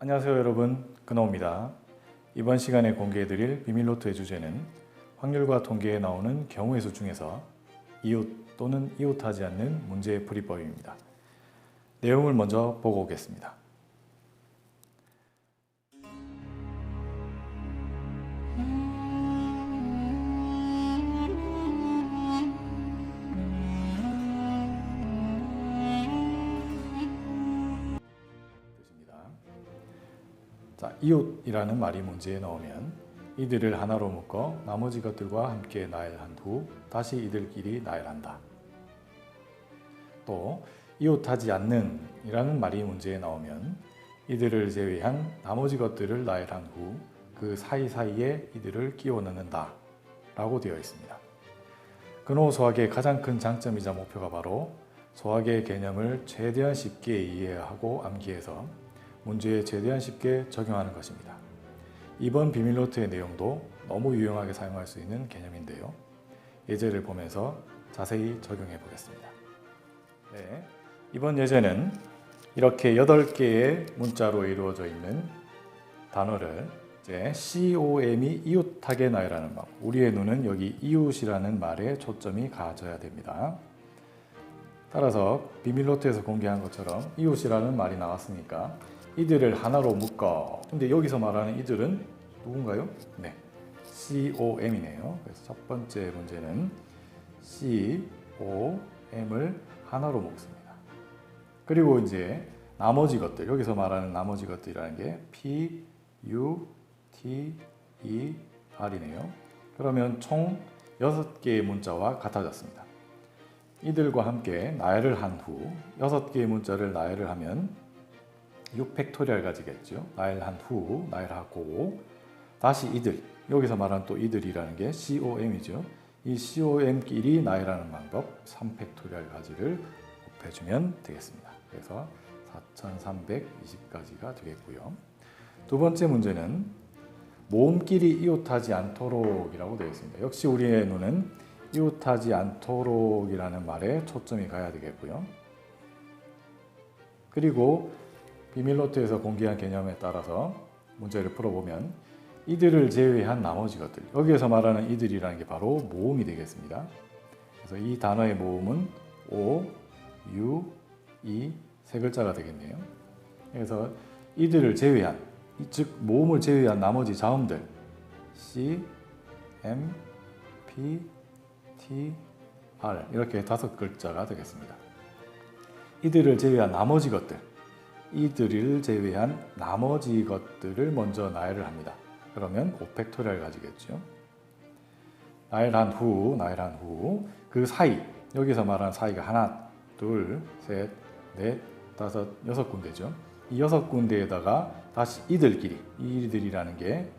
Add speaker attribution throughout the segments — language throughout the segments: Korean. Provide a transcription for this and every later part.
Speaker 1: 안녕하세요 여러분, 근호입니다. 이번 시간에 공개해드릴 비밀노트의 주제는 확률과 통계에 나오는 경우의 수 중에서 이웃 또는 이웃하지 않는 문제의 풀이법입니다. 내용을 먼저 보고 오겠습니다. 자, 이웃이라는 말이 문제에 나오면 이들을 하나로 묶어 나머지 것들과 함께 나열한 후 다시 이들끼리 나열한다. 또 이웃하지 않는 이라는 말이 문제에 나오면 이들을 제외한 나머지 것들을 나열한 후 그 사이사이에 이들을 끼워 넣는다 라고 되어 있습니다. 근호 수학의 가장 큰 장점이자 목표가 바로 수학의 개념을 최대한 쉽게 이해하고 암기해서 문제에 최대한 쉽게 적용하는 것입니다. 이번 비밀노트의 내용도 너무 유용하게 사용할 수 있는 개념인데요. 예제를 보면서 자세히 적용해 보겠습니다. 네, 이번 예제는 이렇게 8개의 문자로 이루어져 있는 단어를 이제 COM이 이웃하게 나열하는 방법. 우리의 눈은 여기 이웃이라는 말에 초점이 가져야 됩니다. 따라서 비밀노트에서 공개한 것처럼 이웃이라는 말이 나왔으니까 이들을 하나로 묶어. 근데 여기서 말하는 이들은 누군가요? 네, COM이네요. 그래서 첫 번째 문제는 COM을 하나로 묶습니다. 그리고 이제 나머지 것들, 여기서 말하는 나머지 것들이라는 게 P, U, T, E, R이네요. 그러면 총 6개의 문자와 같아졌습니다. 이들과 함께 나열을 한 후 6개의 문자를 나열을 하면 6팩토리얼 가지겠죠. 나열한 후 나열하고 다시 이들, 여기서 말하는 또 이들이라는 게 COM이죠. 이 COM끼리 나열하는 방법 3팩토리얼 가지를 곱해주면 되겠습니다. 그래서 4320가지가 되겠고요. 두 번째 문제는 모음끼리 이웃하지 않도록 이라고 되어 있습니다. 역시 우리의 눈은 이웃하지 않도록 이라는 말에 초점이 가야 되겠고요. 그리고 비밀노트에서 공개한 개념에 따라서 문제를 풀어보면 이들을 제외한 나머지 것들, 여기에서 말하는 이들이라는 게 바로 모음이 되겠습니다. 그래서 이 단어의 모음은 O, U, E 세 글자가 되겠네요. 그래서 이들을 제외한, 즉 모음을 제외한 나머지 자음들 C, M, P, T, R 이렇게 5글자가 되겠습니다. 이들을 제외한 나머지 것들, 이들을 제외한 나머지 것들을 먼저 나열을 합니다. 그러면 5팩토리얼 가지겠죠. 나열한 후 그 사이, 여기서 말하는 사이가 하나, 둘, 셋, 넷, 다섯, 6군데죠. 이 6군데에다가 다시 이들끼리, 이들이라는 게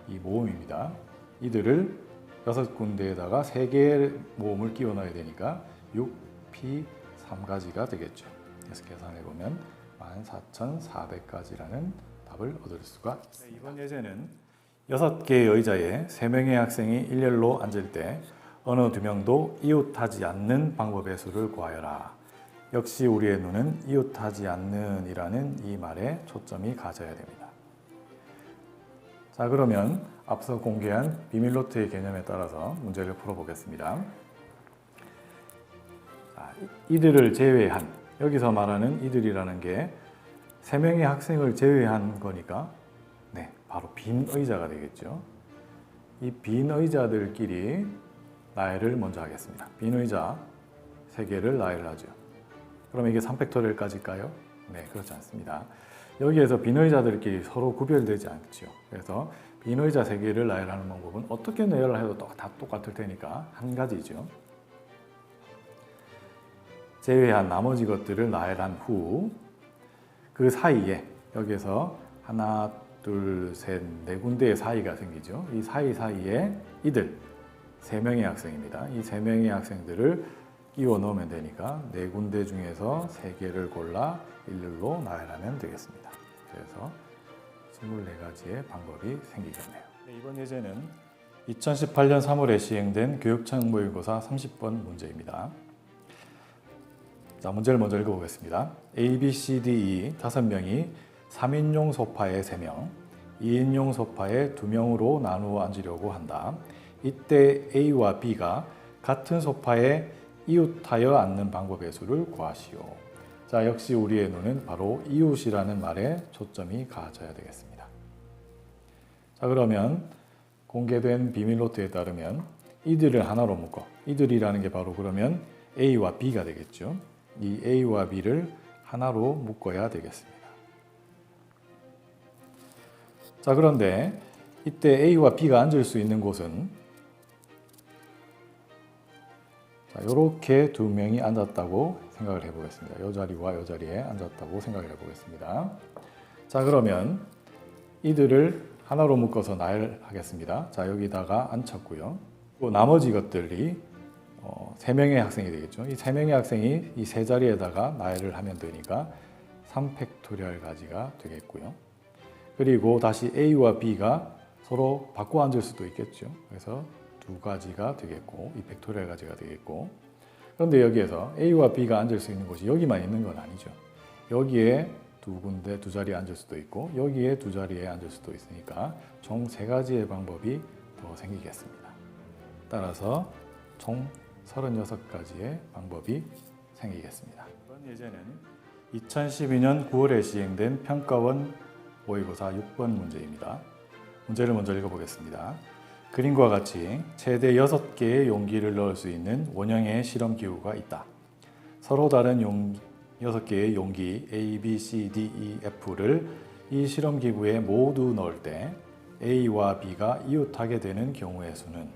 Speaker 1: 이 모음입니다. 이들을 6군데에다가 3개의 모음을 끼워 넣어야 되니까 6, P, 3가지가 되겠죠. 그래서 계산해보면 14,400가지라는 답을 얻을 수가 있습니다. 이번 예제는 6개의 의자에 3명의 학생이 일렬로 앉을 때 어느 2명도 이웃하지 않는 방법의 수를 구하여라. 역시 우리의 눈은 이웃하지 않는 이라는 이 말에 초점이 가져야 됩니다. 자, 그러면 앞서 공개한 비밀노트의 개념에 따라서 문제를 풀어보겠습니다. 자, 이들을 제외한, 여기서 말하는 이들이라는 게 3명의 학생을 제외한 거니까 네, 바로 빈 의자가 되겠죠. 이 빈 의자들끼리 나열을 먼저 하겠습니다. 빈 의자 3개를 나열을 하죠. 그럼 이게 3팩토리얼까지일까요? 네, 그렇지 않습니다. 여기에서 빈 의자들끼리 서로 구별되지 않죠. 그래서 빈 의자 3개를 나열하는 방법은 어떻게 나열을 해도 다 똑같을 테니까 한 가지죠. 제외한 나머지 것들을 나열한 후 그 사이에, 여기서 하나, 둘, 셋, 4군데의 사이가 생기죠. 이 사이사이에 이들 3명의 학생입니다. 이 3명의 학생들을 끼워 넣으면 되니까 4군데 중에서 3개를 골라 일렬로 나열하면 되겠습니다. 그래서 24가지의 방법이 생기겠네요. 네, 이번 예제는 2018년 3월에 시행된 교육청 모의고사 30번 문제입니다. 자, 문제를 먼저 읽어보겠습니다. A, B, C, D, E 5명이 3인용 소파에 3명, 2인용 소파에 2명으로 나누어 앉으려고 한다. 이때 A와 B가 같은 소파에 이웃하여 앉는 방법의 수를 구하시오. 자, 역시 우리의 눈은 바로 이웃이라는 말에 초점이 가져야 되겠습니다. 자, 그러면 공개된 비밀 노트에 따르면 이들을 하나로 묶어, 이들이라는 게 바로 그러면 A와 B가 되겠죠. 이 A와 B를 하나로 묶어야 되겠습니다. 자, 그런데 이때 A와 B가 앉을 수 있는 곳은 이렇게 2명이 앉았다고 생각을 해보겠습니다. 이 자리와 이 자리에 앉았다고 생각을 해보겠습니다. 자, 그러면 이들을 하나로 묶어서 나열하겠습니다. 자, 여기다가 앉혔고요. 또 나머지 것들이 3명의 학생이 되겠죠. 이 3명의 학생이 이 세 자리에다가 나열을 하면 되니까 3팩토리얼 가지가 되겠고요. 그리고 다시 A와 B가 서로 바꿔 앉을 수도 있겠죠. 그래서 2가지가 되겠고 2팩토리얼 가지가 되겠고, 그런데 여기에서 A와 B가 앉을 수 있는 곳이 여기만 있는 건 아니죠. 여기에 2군데 2자리에 앉을 수도 있고 여기에 2자리에 앉을 수도 있으니까 총 3가지의 방법이 더 생기겠습니다. 따라서 총 36가지의 방법이 생기겠습니다. 이번 예제는 2012년 9월에 시행된 평가원 모의고사 6번 문제입니다. 문제를 먼저 읽어보겠습니다. 그림과 같이 최대 6개의 용기를 넣을 수 있는 원형의 실험기구가 있다. 서로 다른 6개의 용기 A, B, C, D, E, F를 이 실험기구에 모두 넣을 때 A와 B가 이웃하게 되는 경우의 수는,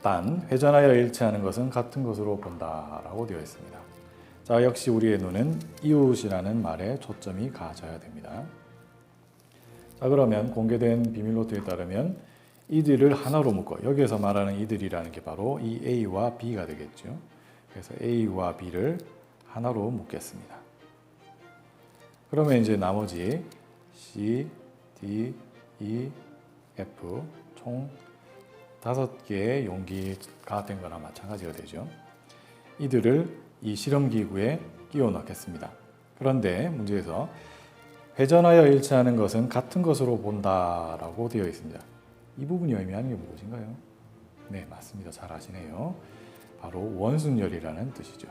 Speaker 1: 단 회전하여 일치하는 것은 같은 것으로 본다 라고 되어 있습니다. 자, 역시 우리의 눈은 이웃이라는 말에 초점이 가져야 됩니다. 자, 그러면 공개된 비밀 노트에 따르면 이들을 하나로 묶어, 여기에서 말하는 이들이라는 게 바로 이 A와 B가 되겠죠. 그래서 A와 B를 하나로 묶겠습니다. 그러면 이제 나머지 C, D, E, F 총 5개의 용기가 된 거나 마찬가지가 되죠. 이들을 이 실험기구에 끼워 넣겠습니다. 그런데 문제에서 회전하여 일치하는 것은 같은 것으로 본다라고 되어 있습니다. 이 부분이 의미하는 게 무엇인가요? 네, 맞습니다. 잘 아시네요. 바로 원순열이라는 뜻이죠.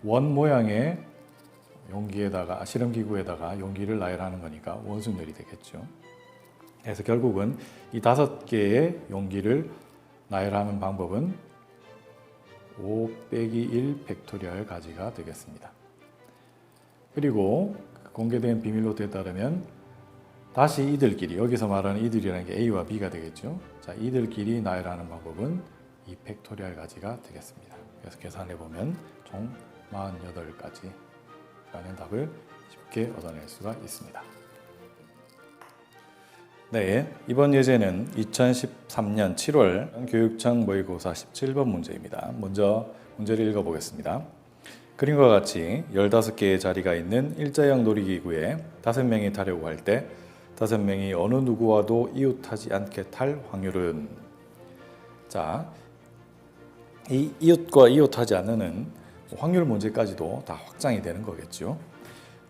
Speaker 1: 원 모양의 용기에다가, 실험기구에다가 용기를 나열하는 거니까 원순열이 되겠죠. 그래서 결국은 이 5개의 용기를 나열하는 방법은 5-1 팩토리얼 가지가 되겠습니다. 그리고 공개된 비밀 노트에 따르면 다시 이들끼리, 여기서 말하는 이들이라는 게 A와 B가 되겠죠. 자, 이들끼리 나열하는 방법은 2 팩토리얼 가지가 되겠습니다. 그래서 계산해 보면 총 48가지라는 답을 쉽게 얻어낼 수가 있습니다. 네, 이번 예제는 2013년 7월 교육청 모의고사 17번 문제입니다. 먼저 문제를 읽어보겠습니다. 그림과 같이 15개의 자리가 있는 일자형 놀이기구에 5명이 타려고 할 때 5명이 어느 누구와도 이웃하지 않게 탈 확률은? 자, 이 이웃과 이웃하지 않는 확률 문제까지도 다 확장이 되는 거겠죠.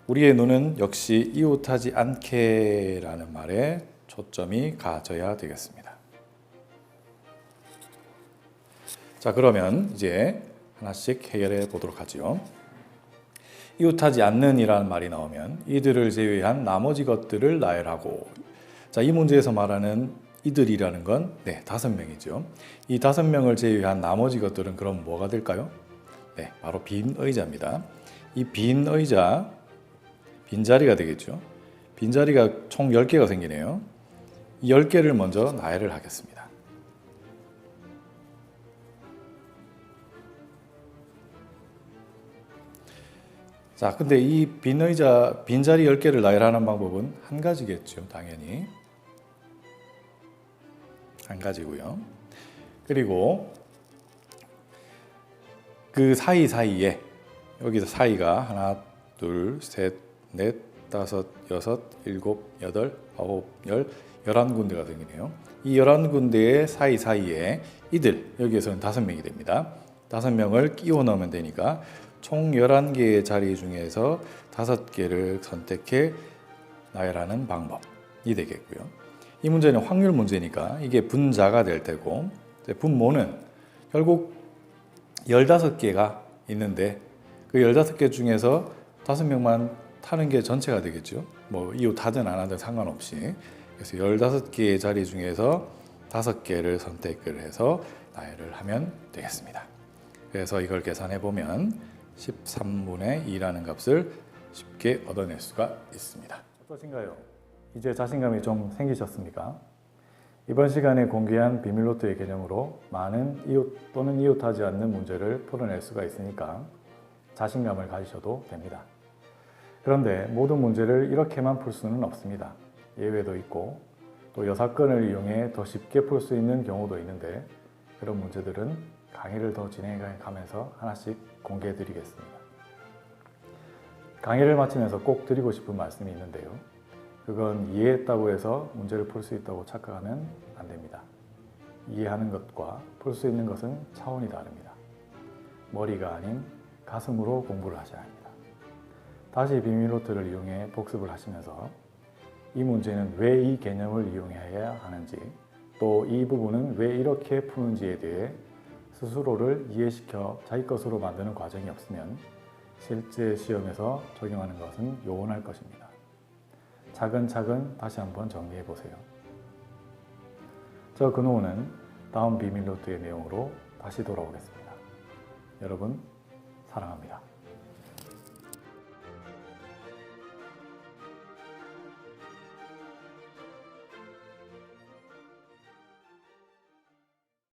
Speaker 1: 우리의 눈은 역시 이웃하지 않게라는 말에 초점이 가져야 되겠습니다. 자, 그러면 이제 하나씩 해결해 보도록 하죠. 이웃하지 않는 이라는 말이 나오면 이들을 제외한 나머지 것들을 나열하고, 자, 이 문제에서 말하는 이들이라는 건 5명이죠. 이 5명을 제외한 나머지 것들은 그럼 뭐가 될까요? 네, 바로 빈 의자입니다. 이 빈 의자, 빈자리가 되겠죠. 빈자리가 총 10개가 생기네요. 이 10개를 먼저 나열을 하겠습니다. 자, 근데 이 빈의자, 빈자리 10개를 나열하는 방법은 한 가지겠죠. 당연히. 한 가지고요. 그리고 그 사이사이에, 여기서 사이가 하나, 둘, 셋, 넷, 다섯, 여섯, 일곱, 여덟, 아홉, 열, 11군데가 생기네요. 이 11군데의 사이사이에 이들, 여기에서는 5명이 됩니다. 5명을 끼워 넣으면 되니까 총 11개의 자리 중에서 5개를 선택해 나열하는 방법이 되겠고요. 이 문제는 확률 문제니까 이게 분자가 될 테고, 분모는 결국 15개가 있는데 그 15개 중에서 5명만 타는 게 전체가 되겠죠. 뭐 이웃 하든 안 하든 상관없이. 그래서 15개의 자리 중에서 5개를 선택을 해서 나열을 하면 되겠습니다. 그래서 이걸 계산해 보면 13분의 2라는 값을 쉽게 얻어낼 수가 있습니다. 어떠신가요? 이제 자신감이 좀 생기셨습니까? 이번 시간에 공개한 비밀노트의 개념으로 많은 이웃 또는 이웃하지 않는 문제를 풀어낼 수가 있으니까 자신감을 가지셔도 됩니다. 그런데 모든 문제를 이렇게만 풀 수는 없습니다. 예외도 있고 또 여사건을 이용해 더 쉽게 풀 수 있는 경우도 있는데, 그런 문제들은 강의를 더 진행해 가면서 하나씩 공개해 드리겠습니다. 강의를 마치면서 꼭 드리고 싶은 말씀이 있는데요. 그건 이해했다고 해서 문제를 풀 수 있다고 착각하면 안 됩니다. 이해하는 것과 풀 수 있는 것은 차원이 다릅니다. 머리가 아닌 가슴으로 공부를 하셔야 합니다. 다시 비밀노트를 이용해 복습을 하시면서 이 문제는 왜 이 개념을 이용해야 하는지, 또 이 부분은 왜 이렇게 푸는지에 대해 스스로를 이해시켜 자기 것으로 만드는 과정이 없으면 실제 시험에서 적용하는 것은 요원할 것입니다. 차근차근 다시 한번 정리해 보세요. 저 근호는 다음 비밀노트의 내용으로 다시 돌아오겠습니다. 여러분, 사랑합니다.